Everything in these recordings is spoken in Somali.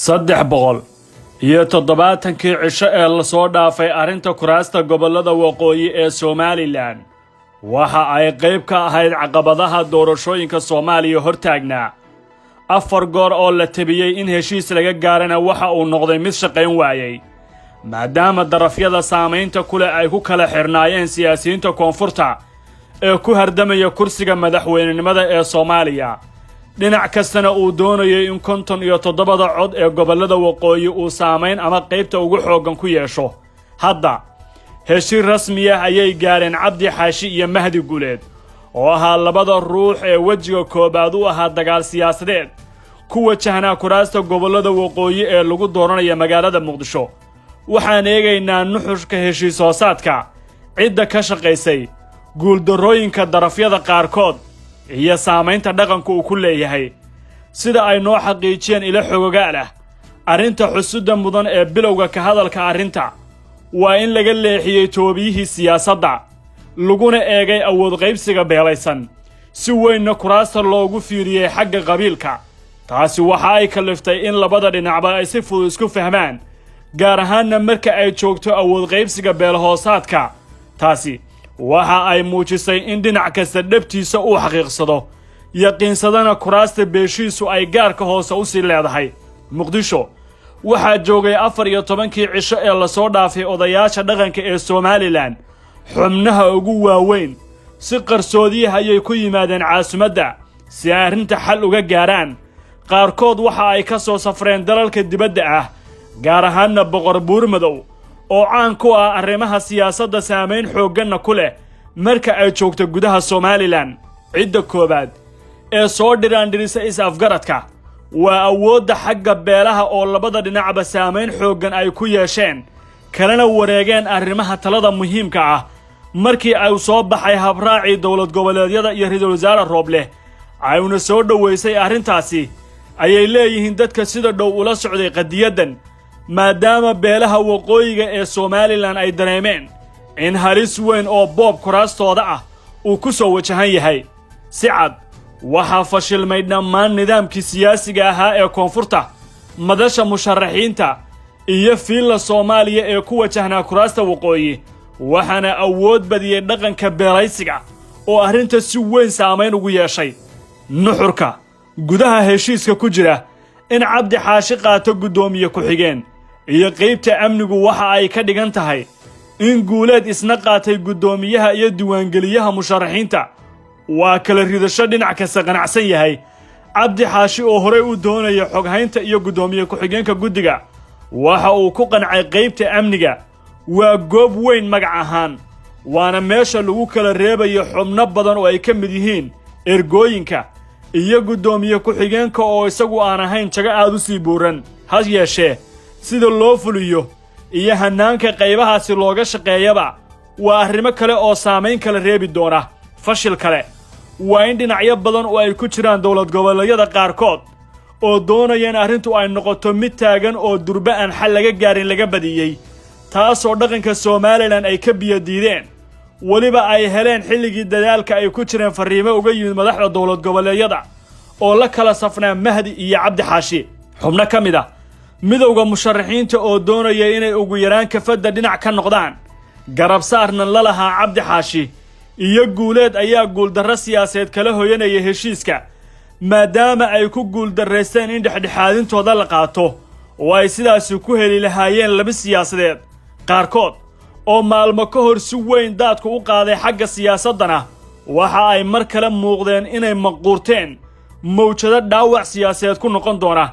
saddex boqol iyo toddobaatankii cisho ee lasoo dhaafay arrinta kuraasta gobollada waqooyi ee Somaliland waxa ay qayb ka ahayd caqabadaha doorashooyinka Soomaaliya hortaagnaa. afar goor oo la tabiyey in heshiis laga gaarana waxa uu noqday mid shaqayn waayay maadaama darafyada saamaynta kule ay ku kala xirnaayeen siyaasiyiinta koonfurta ee ku hardamaya kursiga madaxweynenimada ee Soomaaliya. dhinac kastana uu doonayay in 57 cod ee gobollada waqooyi uu saamayn ama qaybta ugu xooggan ku yeesho. hadda heshiis rasmi ah ayay gaareen Cabdi Xaashi iyo Mahdi Guleed oo ahaa labada ruux ee wejiga koobaad u ahaa dagaal siyaasadeed ku wajahnaa kuraasta gobollada waqooyi ee lagu dooranaya magaalada Muqdisho. waxaan eegaynaa nuxurka heshiis hoosaadka, cidda ka shaqaysay, guuldarrooyinka darafyada qaarkood iyo saamaynta dhaqanku uu ku leeyahay. sida ay noo xaqiijiyeen ilo xogogaal ah, arrinta xusudda mudan ee bilowga ka hadalka arrinta waa in laga leexiyey toobiyihii siyaasadda laguna eegay awood qaybsiga beelaysan si weynna kuraasta loogu fiiriyey xagga qabiilka. taasi waxa ay kaliftay in labada dhinacba ay si fudud isku fahmaan, gaar ahaanna marka ay joogto awood qaybsiga beelhoosaadka. taasi waxa ay muujisay in dhinac kasta dhabtiisa uu xaqiiqsado yaqiinsadana kuraasta beeshiisu ay gaarka hoose u sii leedahay. Muqdisho waxaa joogay 14kii cisho ee lasoo dhaafay odayaasha dhaqanka ee Somaliland, xubnaha ugu waaweyn si qarsoodiye ayay ku yimaadeen caasimadda si ay arrinta xal uga gaaraan. qaarkood waxa ay ka soo safreen dalalka dibadda ah, gaar ahaanna boqor buurmadow oo caan ku ah arrimaha siyaasadda saamayn xoogganna ku leh marka ay joogto gudaha Somaliland. cidda koobaad ee soo dhiraandhirisa is-afgaradka waa awoodda xagga beelaha oo labada dhinacba saamayn xooggan ay ku yeesheen kalena wareegeen arrimaha talada muhiimka ah. markii ay soo baxay habraacii dowlad goboleedyada iyo ra'iisul wasaare Rooble ayna soo dhaweysay arrintaasi, ayay leeyihiin dadka sida dhow ula socday qadiyaddan, maadaama beelaha waqooyiga ee Somaliland ay dareemeen in halis weyn oo boob kuraastooda ah uu ku soo wajahan yahay. si cad waxaa fashilmay dhammaan nidaamkii siyaasiga ahaa ee koonfurta, madasha musharaxiinta iyo fiilla Soomaaliya ee ku wajahnaa kuraasta waqooyi, waxaana awood badiyey dhaqanka beelaysiga oo arrinta si weyn saamayn ugu yeeshay. nuxurka gudaha heshiiska ku jira in Cabdi Xaashi qaato guddoomiye ku-xigeen iyo qaybta amnigu waxa ay ka dhigan tahay in Guuleed isna qaatay guddoomiyaha iyo diiwaangeliyaha musharaxiinta. waa kala ridasho dhinac kasta qanacsan yahay. Cabdi Xaashi oo horey u doonaya xoghaynta iyo guddoomiye ku-xigeenka guddiga waxa uu ku qancay qaybta amniga. waa goob weyn magac ahaan, waana meesha lagu kala reebayo xubno badan oo ay ka mid yihiin ergooyinka iyo guddoomiye ku-xigeenka oo isagu aan ahayn jago aad u sii buuran. ha yeeshee sida loo fuliyo iyo hanaanka qaybahaasi looga shaqeeyaba waa arrimo kale oo saamayn kala reebi doona. fashil kale waa in dhinacyo badan oo ay ku jiraan dowlad goboleedyada qaarkood oo doonaya in arrintu ay noqoto mid taagan oo durba aan xal laga gaarin laga badiyey, taasoo dhaqanka Somaliland ay ka biyo diideen. weliba ay heleen xilligii dadaalka ay ku jireen fariimo uga yimid madaxda dowlad goboleedyada oo la kala safnaa Mahdi iyo Cabdi Xaashi. xubno ka mid ah midowga musharaxiinta oo doonaya inay ugu yaraan kafadda dhinac ka noqdaan, garab saarna la lahaa Cabdi Xaashi iyo Guuleed ayaa guuldarro siyaasadeed kala hoyanaya heshiiska, maadaama ay ku guuldarraysteen in dhexdhexaadintooda la qaato oo ay sidaasi ku heli lahaayeen laba siyaasadeed. qaarkood oo maalmo ka hor si weyn daadku u qaaday xagga siyaasaddana waxa ay mar kale muuqdeen inay maquurteen mawjado dhaawac siyaasadeed ku noqon doona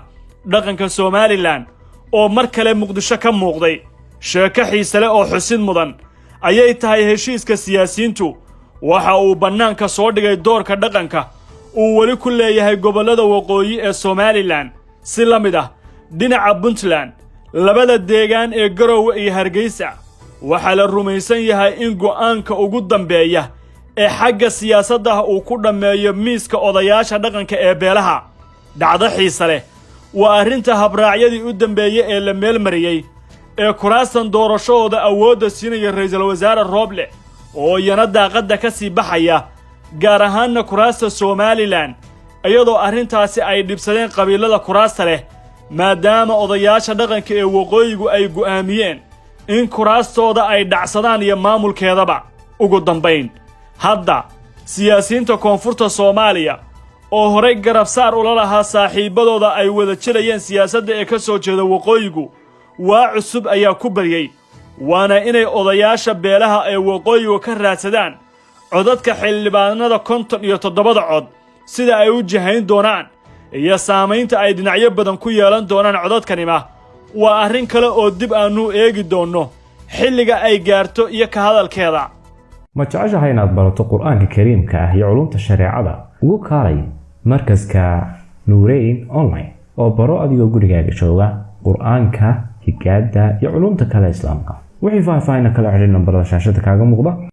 dhaqanka Somaliland oo mar kale Muqdisho ka muuqday. sheeko xiise leh oo xusid mudan ayay tahay heshiiska siyaasiyiintu waxa uu bannaanka soo dhigay doorka dhaqanka uu weli ku leeyahay gobollada waqooyi ee Somaliland. si la mid ah dhinaca Puntland, labada deegaan ee Garowe iyo Hargeysa waxaa la rumaysan yahay in go'aanka ugu dambeeya ee xagga siyaasadda uu ku dhammeeyo miiska odayaasha dhaqanka ee beelaha. dhacdo xiise leh waa arrinta habraacyadii u dambeeyey ee la meelmariyey ee kuraastan doorashadooda awoodda siinaya ra'iisul wasaare Rooble oo iyana daaqadda ka sii baxaya, gaar ahaanna kuraasta Somaliland, iyadoo arrintaasi ay dhibsadeen qabiilada kuraasta leh maadaama odayaasha dhaqanka ee waqooyigu ay go'aamiyeen in kuraastooda ay dhacsadaan iyo maamulkeedaba. ugu dambayn, hadda siyaasiyiinta koonfurta Soomaaliya oo horay garab saar ula lahaa saaxiibadooda ay wada jirayeen siyaasadda ee ka soo jeeda waqooyigu waa cusub ayaa ku baryay, waana inay odayaasha beelaha ee waqooyiga ka raadsadaan codadka xildhibaanada 57 cod sida ay u jihayn doonaan iyo saamaynta ay dhinacyo badan ku yeelan doonaan codadkanima. waa arrin kale oo dib aanu eegi doonno xilliga ay gaarto iyo ka hadalkeeda. ma jeceshahay inaad barato qur'aanka kariimka ah iyo culumta shareecada? ugu kaalay markaska Nuurayn online oo baro adigoo gurigaaga jooga qur'aanka, higaada iyo culumta kale islaamka. wixii faahfaahin kala xiriir nambarada shaashada kaaga muuqda.